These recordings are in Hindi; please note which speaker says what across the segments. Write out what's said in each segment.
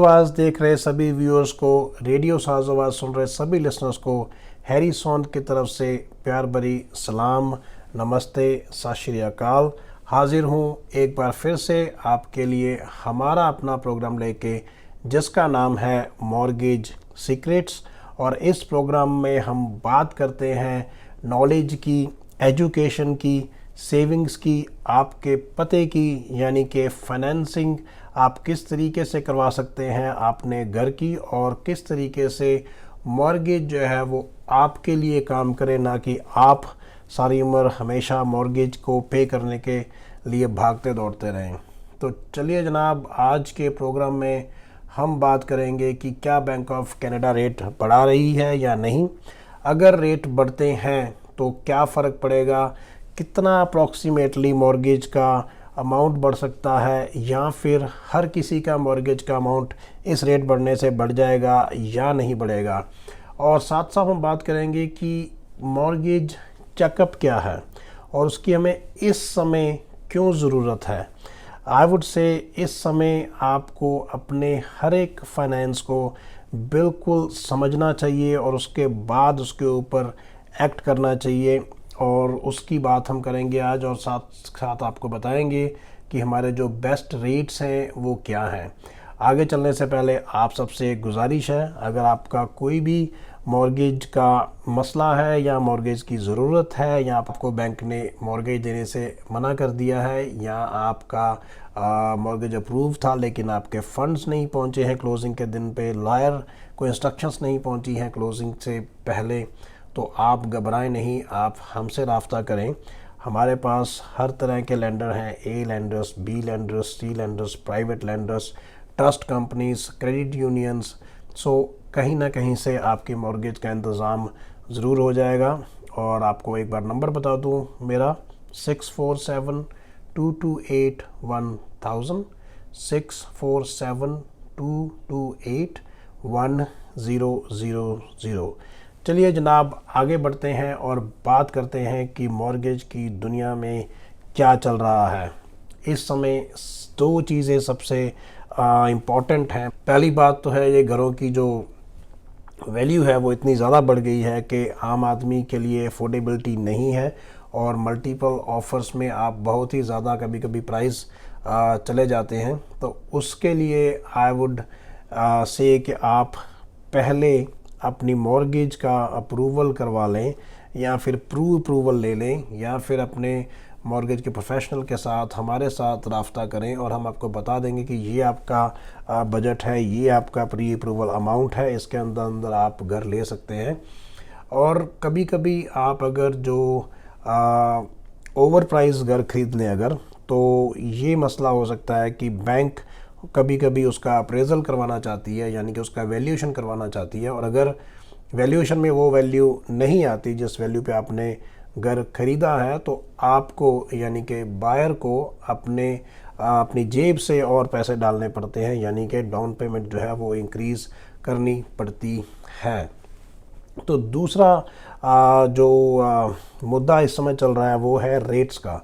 Speaker 1: आवाज़ देख रहे सभी व्यूअर्स को, रेडियो साज आवाज़ सुन रहे सभी लिसनर्स को हैरी सोन की तरफ से प्यार भरी सलाम, नमस्ते, सत श्री अकाल। हाजिर हूँ एक बार फिर से आपके लिए हमारा अपना प्रोग्राम लेके, जिसका नाम है मॉर्गेज सीक्रेट्स। और इस प्रोग्राम में हम बात करते हैं नॉलेज की, एजुकेशन की, सेविंग्स की, आपके पते की, यानी कि फाइनेंसिंग आप किस तरीके से करवा सकते हैं आपने घर की, और किस तरीके से मॉर्गेज जो है वो आपके लिए काम करे, ना कि आप सारी उम्र हमेशा मॉर्गेज को पे करने के लिए भागते दौड़ते रहें। तो चलिए जनाब, आज के प्रोग्राम में हम बात करेंगे कि क्या बैंक ऑफ कनाडा रेट बढ़ा रही है या नहीं। अगर रेट बढ़ते हैं तो क्या फ़र्क पड़ेगा, कितना अप्रॉक्सीमेटली मॉर्गेज का अमाउंट बढ़ सकता है, या फिर हर किसी का मॉर्गेज का अमाउंट इस रेट बढ़ने से बढ़ जाएगा या नहीं बढ़ेगा। और साथ साथ हम बात करेंगे कि मॉर्गेज चेकअप क्या है और उसकी हमें इस समय क्यों ज़रूरत है। आई वुड से इस समय आपको अपने हर एक फाइनेंस को बिल्कुल समझना चाहिए और उसके बाद उसके ऊपर एक्ट करना चाहिए, और उसकी बात हम करेंगे आज। और साथ साथ आपको बताएंगे कि हमारे जो बेस्ट रेट्स हैं वो क्या हैं। आगे चलने से पहले आप सबसे एक गुजारिश है, अगर आपका कोई भी मॉर्गेज का मसला है या मॉर्गेज की ज़रूरत है, या आपको बैंक ने मॉर्गेज देने से मना कर दिया है, या आपका मॉर्गेज अप्रूव था लेकिन आपके फंड्स नहीं पहुंचे हैं क्लोजिंग के दिन पे, लॉयर को इंस्ट्रक्शंस नहीं पहुंची हैं क्लोजिंग से पहले, तो आप घबराएं नहीं, आप हमसे राब्ता करें। हमारे पास हर तरह के लेंडर हैं, A lenders, B lenders, C lenders, private lenders, trust companies, credit unions. So कहीं ना कहीं से आपकी मॉर्गेज का इंतज़ाम ज़रूर हो जाएगा। और आपको एक बार नंबर बता दूं, मेरा 6472281000, 6472281000। चलिए जनाब, आगे बढ़ते हैं और बात करते हैं कि मॉर्गेज की दुनिया में क्या चल रहा है इस समय। दो चीज़ें सबसे इम्पॉर्टेंट हैं। पहली बात तो है, ये घरों की जो वैल्यू है वो इतनी ज़्यादा बढ़ गई है कि आम आदमी के लिए अफोर्डेबिलिटी नहीं है, और मल्टीपल ऑफ़र्स में आप बहुत ही ज़्यादा कभी कभी प्राइस चले जाते हैं। तो उसके लिए आई वुड से कि आप पहले अपनी मॉर्गेज का अप्रूवल करवा लें, या फिर प्रू अप्रूवल ले लें, या फिर अपने मॉर्गेज के प्रोफेशनल के साथ हमारे साथ राब्ता करें, और हम आपको बता देंगे कि ये आपका बजट है, ये आपका प्री अप्रूवल अमाउंट है, इसके अंदर अंदर आप घर ले सकते हैं। और कभी कभी आप अगर जो ओवर प्राइस घर खरीद लें अगर, तो ये मसला हो सकता है कि बैंक कभी कभी उसका अप्रेजल करवाना चाहती है, यानी कि उसका वैल्यूएशन करवाना चाहती है, और अगर वैल्यूएशन में वो वैल्यू नहीं आती जिस वैल्यू पे आपने घर ख़रीदा है, तो आपको यानी कि बायर को अपनी जेब से और पैसे डालने पड़ते हैं, यानी कि डाउन पेमेंट जो है वो इंक्रीज़ करनी पड़ती है। तो दूसरा जो मुद्दा इस समय चल रहा है वो है रेट्स का।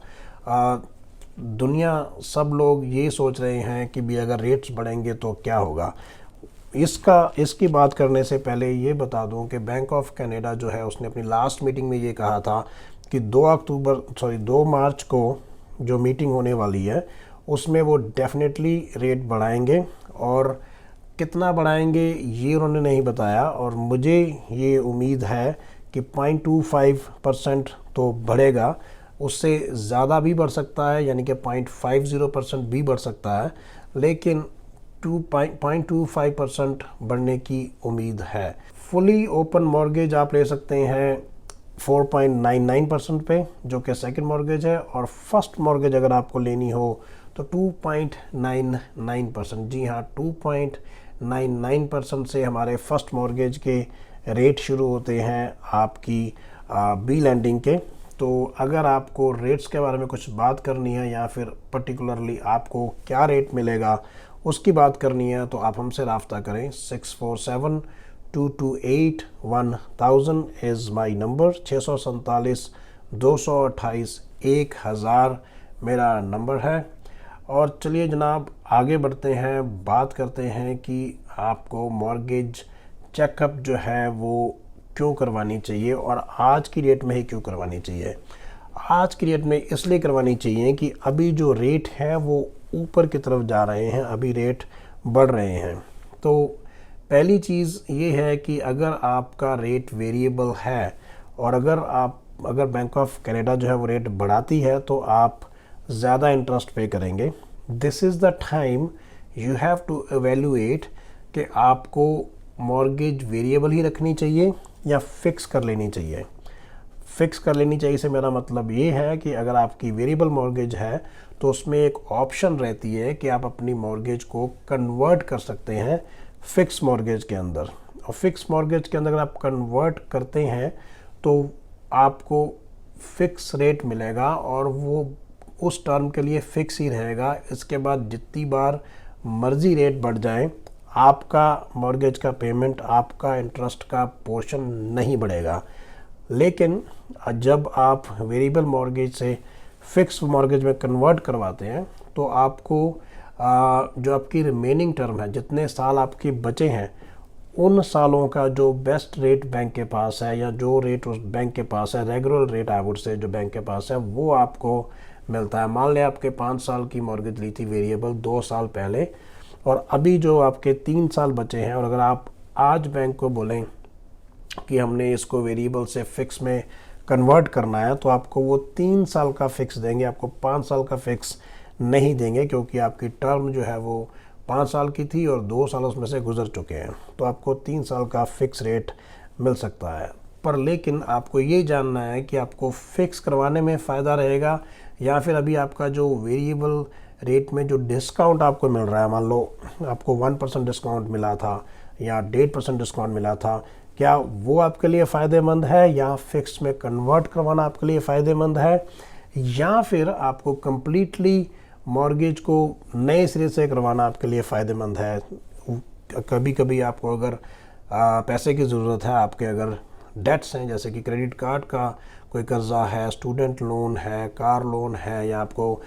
Speaker 1: दुनिया सब लोग ये सोच रहे हैं कि भी अगर रेट्स बढ़ेंगे तो क्या होगा। इसकी बात करने से पहले ये बता दूं कि बैंक ऑफ कनाडा जो है उसने अपनी लास्ट मीटिंग में ये कहा था कि 2 मार्च को जो मीटिंग होने वाली है उसमें वो डेफिनेटली रेट बढ़ाएंगे, और कितना बढ़ाएंगे ये उन्होंने नहीं बताया। और मुझे ये उम्मीद है कि 0.25% तो बढ़ेगा, उससे ज़्यादा भी बढ़ सकता है, यानी कि 0.50% भी बढ़ सकता है, लेकिन 0.25% बढ़ने की उम्मीद है। फुली ओपन मॉर्गेज आप ले सकते हैं 4.99% पे, जो कि सेकंड मॉर्गेज है, और फर्स्ट मॉर्गेज अगर आपको लेनी हो तो 2.99%। जी हाँ, 2.99% से हमारे फर्स्ट मॉर्गेज के रेट शुरू होते हैं आपकी बी लैंडिंग के। तो अगर आपको रेट्स के बारे में कुछ बात करनी है, या फिर पर्टिकुलरली आपको क्या रेट मिलेगा उसकी बात करनी है, तो आप हमसे राब्ता करें। 6472281000 इज़ माई नंबर। 647-228-1000 मेरा नंबर है। और चलिए जनाब, आगे बढ़ते हैं, बात करते हैं कि आपको मॉर्गेज चेकअप जो है वो क्यों करवानी चाहिए और आज की डेट में ही क्यों करवानी चाहिए। आज की डेट में इसलिए करवानी चाहिए कि अभी जो रेट है वो ऊपर की तरफ जा रहे हैं, अभी रेट बढ़ रहे हैं। तो पहली चीज़ ये है कि अगर आपका रेट वेरिएबल है और अगर बैंक ऑफ कनाडा जो है वो रेट बढ़ाती है तो आप ज़्यादा इंटरेस्ट पे करेंगे। This is the time you have to evaluate कि आपको मॉर्गेज वेरिएबल ही रखनी चाहिए या फिक्स कर लेनी चाहिए। फिक्स कर लेनी चाहिए से मेरा मतलब ये है कि अगर आपकी वेरिएबल मॉर्गेज है तो उसमें एक ऑप्शन रहती है कि आप अपनी मॉर्गेज को कन्वर्ट कर सकते हैं फिक्स मॉर्गेज के अंदर। और फिक्स मॉर्गेज के अंदर अगर आप कन्वर्ट करते हैं तो आपको फिक्स रेट मिलेगा और वो उस टर्म के लिए फिक्स ही रहेगा। इसके बाद जितनी बार मर्जी रेट बढ़ जाए आपका मॉर्गेज का पेमेंट, आपका इंटरेस्ट का पोर्शन नहीं बढ़ेगा। लेकिन जब आप वेरिएबल मॉर्गेज से फिक्स मॉर्गेज में कन्वर्ट करवाते हैं तो आपको जो आपकी रिमेनिंग टर्म है, जितने साल आपके बचे हैं, उन सालों का जो बेस्ट रेट बैंक के पास है या जो रेट उस बैंक के पास है, regular rate I would say जो बैंक के पास है, वो आपको मिलता है। मान लें आपके 5 साल की मॉर्गेज ली थी वेरिएबल 2 साल पहले और अभी जो आपके 3 साल बचे हैं और अगर आप आज बैंक को बोलें कि हमने इसको वेरिएबल से फिक्स में कन्वर्ट करना है तो आपको वो 3 साल का फिक्स देंगे, आपको 5 साल का फिक्स नहीं देंगे, क्योंकि आपकी टर्म जो है वो 5 साल की थी और 2 साल उसमें से गुजर चुके हैं। तो आपको 3 साल का फिक्स रेट मिल सकता है। पर लेकिन आपको ये जानना है कि आपको फिक्स करवाने में फ़ायदा रहेगा या फिर अभी आपका जो वेरिएबल रेट में जो डिस्काउंट आपको मिल रहा है, मान लो आपको 1% डिस्काउंट मिला था या 1.5% डिस्काउंट मिला था, क्या वो आपके लिए फ़ायदेमंद है या फिक्स में कन्वर्ट करवाना आपके लिए फ़ायदेमंद है, या फिर आपको कम्प्लीटली मॉर्गेज को नए सिरे से करवाना आपके लिए फ़ायदेमंद है। कभी कभी आपको अगर पैसे की ज़रूरत है, आपके अगर डेट्स हैं जैसे कि क्रेडिट कार्ड का कोई कर्ज़ा है, स्टूडेंट लोन है, कार लोन है, या आपको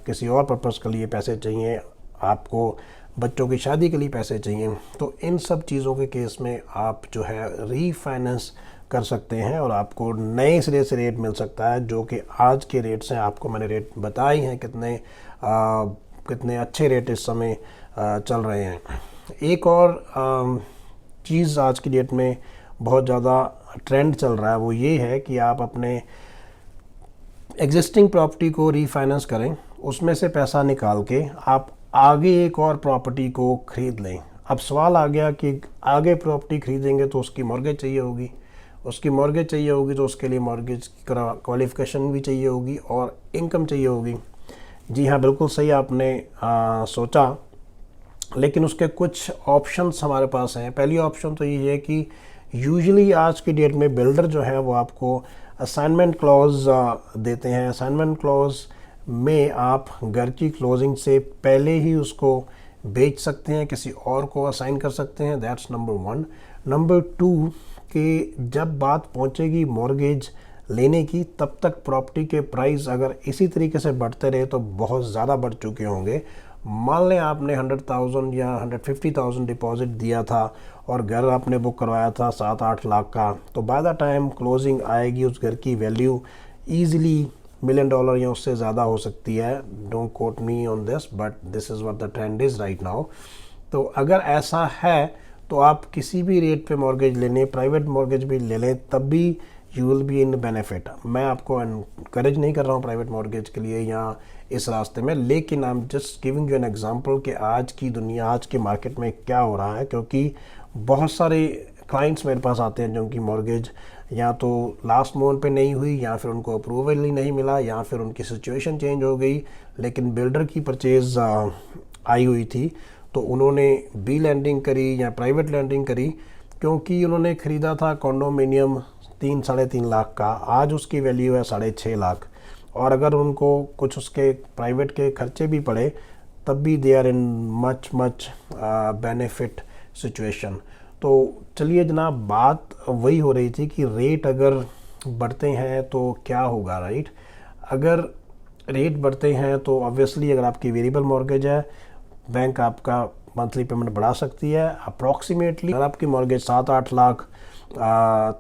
Speaker 1: किसी और पर्पज़ के लिए पैसे चाहिए, आपको बच्चों की शादी के लिए पैसे चाहिए, तो इन सब चीज़ों के केस में आप जो है रीफाइनेंस कर सकते हैं और आपको नए सिरे से रेट मिल सकता है, जो कि आज के रेट्स हैं। आपको मैंने रेट बताए हैं कितने अच्छे रेट इस समय चल रहे हैं। एक और चीज़ आज की डेट में बहुत ज़्यादा ट्रेंड चल रहा है, वो ये है कि आप अपने एग्जिस्टिंग प्रॉपर्टी को रीफाइनेंस करें, उसमें से पैसा निकाल के आप आगे एक और प्रॉपर्टी को ख़रीद लें। अब सवाल आ गया कि आगे प्रॉपर्टी ख़रीदेंगे तो उसकी मॉर्गेज चाहिए होगी, तो उसके लिए मॉर्गेज क्वालिफ़िकेशन भी चाहिए होगी और इनकम चाहिए होगी। जी हाँ, बिल्कुल सही आपने सोचा, लेकिन उसके कुछ ऑप्शंस हमारे पास हैं। पहली ऑप्शन तो ये है कि यूजुअली आज की डेट में बिल्डर जो है वो आपको असाइनमेंट क्लॉज देते हैं। असाइनमेंट क्लॉज में आप घर की क्लोजिंग से पहले ही उसको बेच सकते हैं, किसी और को असाइन कर सकते हैं। That's number 1। नंबर 2 कि जब बात पहुंचेगी मॉर्गेज लेने की, तब तक प्रॉपर्टी के प्राइस अगर इसी तरीके से बढ़ते रहे तो बहुत ज़्यादा बढ़ चुके होंगे। मान लें आपने 100,000 या 150,000 डिपॉजिट दिया था और घर आपने बुक करवाया था 7-8 लाख का, तो बाय द टाइम क्लोजिंग आएगी उस घर की वैल्यू ईजिली $1 मिलियन या उससे ज़्यादा हो सकती है। Don't quote me on this, but this is what the trend is right now. तो अगर ऐसा है तो आप किसी भी रेट पे मॉर्गेज ले लें, प्राइवेट मॉर्गेज भी ले लें, तब भी you will be in benefit. मैं आपको इनकरेज नहीं कर रहा हूँ प्राइवेट मॉर्गेज के लिए या इस रास्ते में, लेकिन I am just giving you an example कि आज की दुनिया, आज के मार्केट में क्या हो रहा है। क्योंकि बहुत सारे क्लाइंट्स मेरे पास आते हैं जिनकी मॉर्गेज या तो लास्ट मोमेंट पे नहीं हुई, या फिर उनको अप्रूवल ही नहीं मिला, या फिर उनकी सिचुएशन चेंज हो गई, लेकिन बिल्डर की परचेज़ आई हुई थी तो उन्होंने बी लैंडिंग करी या प्राइवेट लैंडिंग करी, क्योंकि उन्होंने ख़रीदा था कॉन्डोमिनियम 3-3.5 लाख का, आज उसकी वैल्यू है 6.5 लाख, और अगर उनको कुछ उसके प्राइवेट के खर्चे भी पड़े तब भी they are in much benefit situation. तो चलिए जनाब, बात वही हो रही थी कि रेट अगर बढ़ते हैं तो क्या होगा, राइट। अगर रेट बढ़ते हैं तो ऑब्वियसली अगर आपकी वेरिएबल मॉर्गेज है बैंक आपका मंथली पेमेंट बढ़ा सकती है। अप्रॉक्सीमेटली अगर आपकी मॉर्गेज 7-8 लाख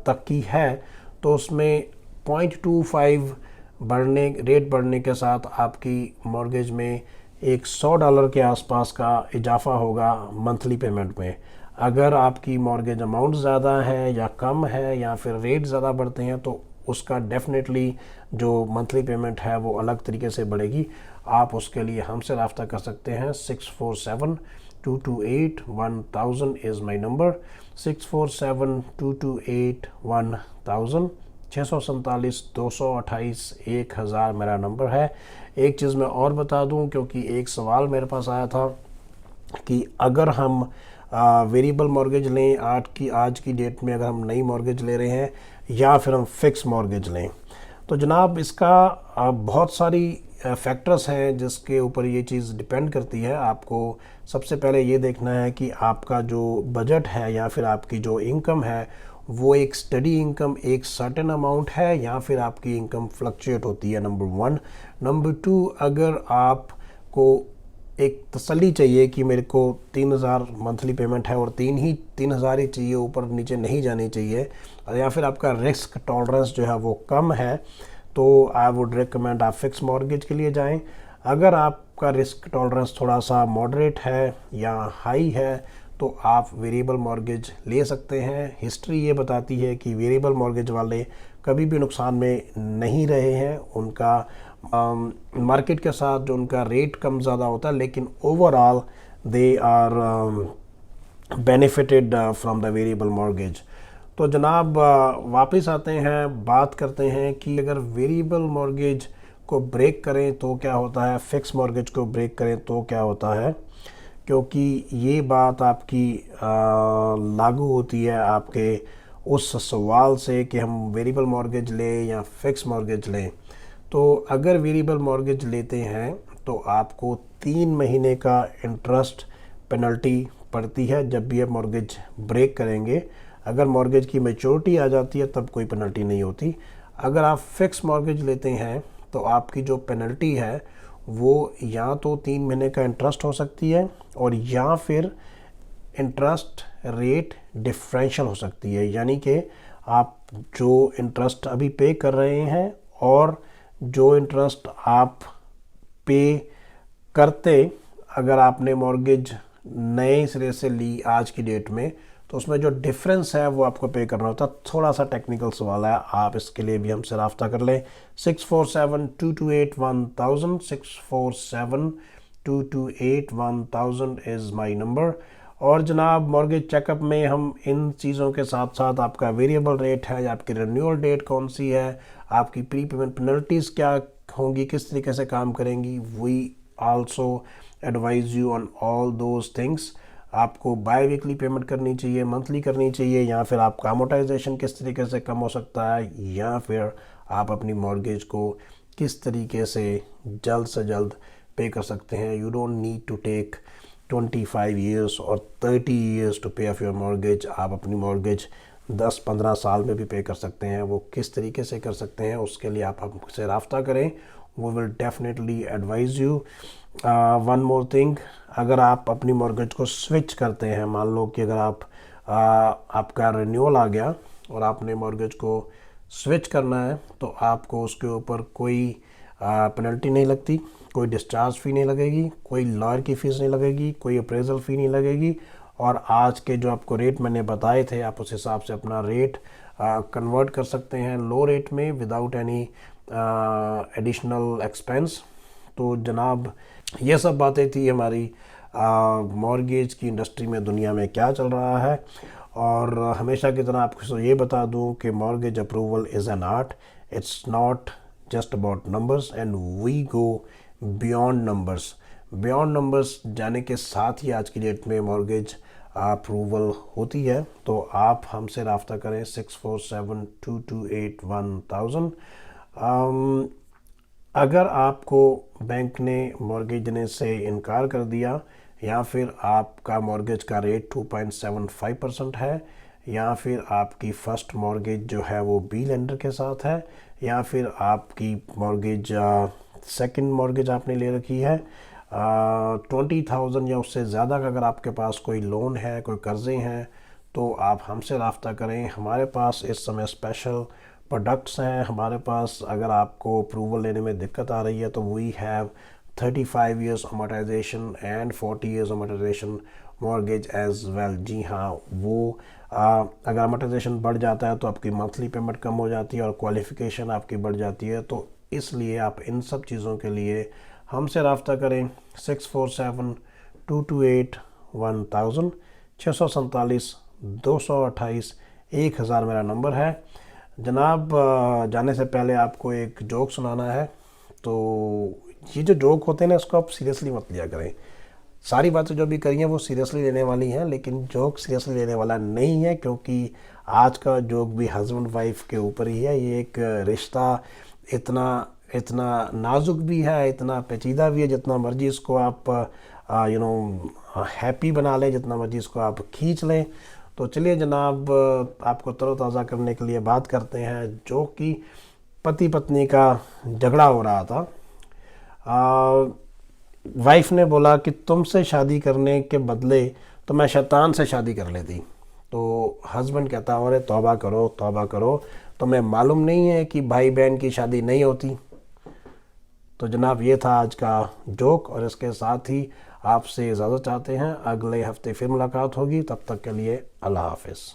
Speaker 1: तक की है तो उसमें 0.25 रेट बढ़ने के साथ आपकी मॉर्गेज में एक $100 के आसपास का इजाफा होगा मंथली पेमेंट में। अगर आपकी मॉर्गेज अमाउंट ज़्यादा है या कम है या फिर रेट ज़्यादा बढ़ते हैं तो उसका डेफिनेटली जो मंथली पेमेंट है वो अलग तरीके से बढ़ेगी। आप उसके लिए हमसे रब्ता कर सकते हैं। 647-228-1000 इज़ माई नंबर। 647-228-1000, 647-228-1000 मेरा नंबर है। एक चीज़ मैं और बता दूं, क्योंकि एक सवाल मेरे पास आया था कि अगर हम वेरिएबल मॉर्गेज लें आज की डेट में, अगर हम नई मॉर्गेज ले रहे हैं या फिर हम फिक्स मॉर्गेज लें, तो जनाब इसका बहुत सारी फैक्टर्स हैं जिसके ऊपर ये चीज़ डिपेंड करती है। आपको सबसे पहले ये देखना है कि आपका जो बजट है या फिर आपकी जो इनकम है वो एक स्टडी इनकम, एक सर्टेन अमाउंट है या फिर आपकी इनकम फ्लक्चुएट होती है, नंबर 1। नंबर 2, अगर आपको एक तसल्ली चाहिए कि मेरे को 3000 मंथली पेमेंट है और 3000 ही चाहिए, ऊपर नीचे नहीं जानी चाहिए, या फिर आपका रिस्क टॉलरेंस जो है वो कम है, तो आई वुड रिकमेंड आप फिक्स मॉर्गेज के लिए जाएं। अगर आपका रिस्क टॉलरेंस थोड़ा सा मॉडरेट है या हाई है तो आप वेरिएबल मॉर्गेज ले सकते हैं। हिस्ट्री ये बताती है कि वेरिएबल मॉर्गेज वाले कभी भी नुकसान में नहीं रहे हैं। उनका मार्केट के साथ जो उनका रेट कम ज़्यादा होता है, लेकिन overall they are benefited from the variable mortgage. तो जनाब वापस आते हैं, बात करते हैं कि अगर वेरिएबल मॉर्गेज को ब्रेक करें तो क्या होता है, फिक्स मॉर्गेज को ब्रेक करें तो क्या होता है, क्योंकि ये बात आपकी लागू होती है आपके उस सवाल से कि हम वेरिएबल मॉर्गेज लें या फिक्स मॉर्गेज लें। तो अगर वेरिएबल मॉर्गेज लेते हैं तो आपको 3 महीने का इंटरेस्ट पेनल्टी पड़ती है जब भी आप मॉर्गेज ब्रेक करेंगे। अगर मॉर्गेज की मैच्योरिटी आ जाती है तब कोई पेनल्टी नहीं होती। अगर आप फिक्स मॉर्गेज लेते हैं तो आपकी जो पेनल्टी है वो या तो 3 महीने का इंटरेस्ट हो सकती है और या फिर इंटरेस्ट रेट डिफरेंशियल हो सकती है, यानी कि आप जो इंटरेस्ट अभी पे कर रहे हैं और जो इंटरेस्ट आप पे करते अगर आपने मॉर्गेज नए सिरे से ली आज की डेट में, तो उसमें जो डिफरेंस है वो आपको पे करना होता है। थोड़ा सा टेक्निकल सवाल है, आप इसके लिए भी हमसे रब्ता कर लें। 647-228-1000, 647-228-1000 इज़ माई नंबर। और जनाब मॉर्गेज चेकअप में हम इन चीज़ों के साथ साथ आपका वेरिएबल रेट है या आपकी रिन्यूअल डेट कौन सी है, आपकी प्री पेमेंट पेनल्टीज़ क्या होंगी, किस तरीके से काम करेंगी, we also advise you on all those things. आपको बाई वीकली पेमेंट करनी चाहिए, मंथली करनी चाहिए, या फिर आपका अमोटाइजेशन किस तरीके से कम हो सकता है, या फिर आप अपनी मॉर्गेज को किस तरीके से जल्द पे कर सकते हैं। You don't need to take 25 years और 30 years to pay off your mortgage. आप अपनी मॉर्गेज 10-15 साल में भी पे कर सकते हैं। वो किस तरीके से कर सकते हैं उसके लिए आप हमसे रब्ता करें, वो will definitely advise you. One more thing, अगर आप अपनी मॉर्गेज को स्विच करते हैं, मान लो कि अगर आपका रिन्यूअल आ गया और आपने मॉर्गेज को स्विच करना है तो आपको उसके ऊपर कोई पेनल्टी नहीं लगती, कोई डिस्चार्ज फ़ी नहीं लगेगी, कोई लॉयर की फ़ीस नहीं लगेगी, कोई अप्रेजल फ़ी नहीं लगेगी, और आज के जो आपको रेट मैंने बताए थे आप उस हिसाब से अपना रेट कन्वर्ट कर सकते हैं लो रेट में विदाउट एनी एडिशनल एक्सपेंस। तो जनाब ये सब बातें थी हमारी मॉर्गेज की इंडस्ट्री में, दुनिया में क्या चल रहा है। और हमेशा की तरह आपको ये बता दूं कि mortgage approval is an art, it's not just about numbers and we go beyond numbers. Beyond numbers जाने के साथ ही आज की डेट में मॉर्गेज अप्रूवल होती है। तो आप हमसे रब्ता करें 647-228-1000। अगर आपको बैंक ने मॉर्गेज देने से इनकार कर दिया, या फिर आपका मॉर्गेज का रेट 2.75% है, या फिर आपकी फ़र्स्ट मॉर्गेज जो है वो बी लेंडर के साथ है, या फिर आपकी मॉर्गेज सेकंड मॉर्गेज आपने ले रखी है, 20,000 या उससे ज़्यादा का अगर आपके पास कोई लोन है, कोई कर्ज़े हैं, तो आप हमसे रब्ता करें। हमारे पास इस समय स्पेशल प्रोडक्ट्स हैं हमारे पास। अगर आपको अप्रूवल लेने में दिक्कत आ रही है तो we have 35 years amortization and 40 years amortization mortgage as well. जी हाँ, वो अगर अमोर्टाइजेशन बढ़ जाता है तो आपकी मंथली पेमेंट कम हो जाती है और क्वालिफिकेशन आपकी बढ़ जाती है। तो इसलिए आप इन सब चीज़ों के लिए हमसे रब्ता करें। 647-228-1000, 647-228-1000 मेरा नंबर है। जनाब, जाने से पहले आपको एक जोक सुनाना है। तो ये जो जोक होते हैं ना, इसको आप सीरियसली मत लिया करें। सारी बातें जो भी करी हैं वो सीरियसली लेने वाली हैं, लेकिन जोक सीरियसली लेने वाला नहीं है, क्योंकि आज का जोक भी हस्बैंड वाइफ के ऊपर ही है। ये एक रिश्ता इतना इतना नाजुक भी है, इतना पेचीदा भी है। जितना मर्जी इसको आप हैप्पी बना लें, जितना मर्जी इसको आप खींच लें। तो चलिए जनाब, आपको तरोताज़ा करने के लिए बात करते हैं। जो कि पति पत्नी का झगड़ा हो रहा था। वाइफ ने बोला कि तुमसे शादी करने के बदले तो मैं शैतान से शादी कर लेती। तो हस्बैंड कहता, अरे तौबा करो तौबा करो, तुम्हें मालूम नहीं है कि भाई बहन की शादी नहीं होती। तो जनाब, ये था आज का जोक, और इसके साथ ही आपसे इजाज़त चाहते हैं। अगले हफ्ते फिर मुलाकात होगी, तब तक के लिए अल्लाह हाफिज़।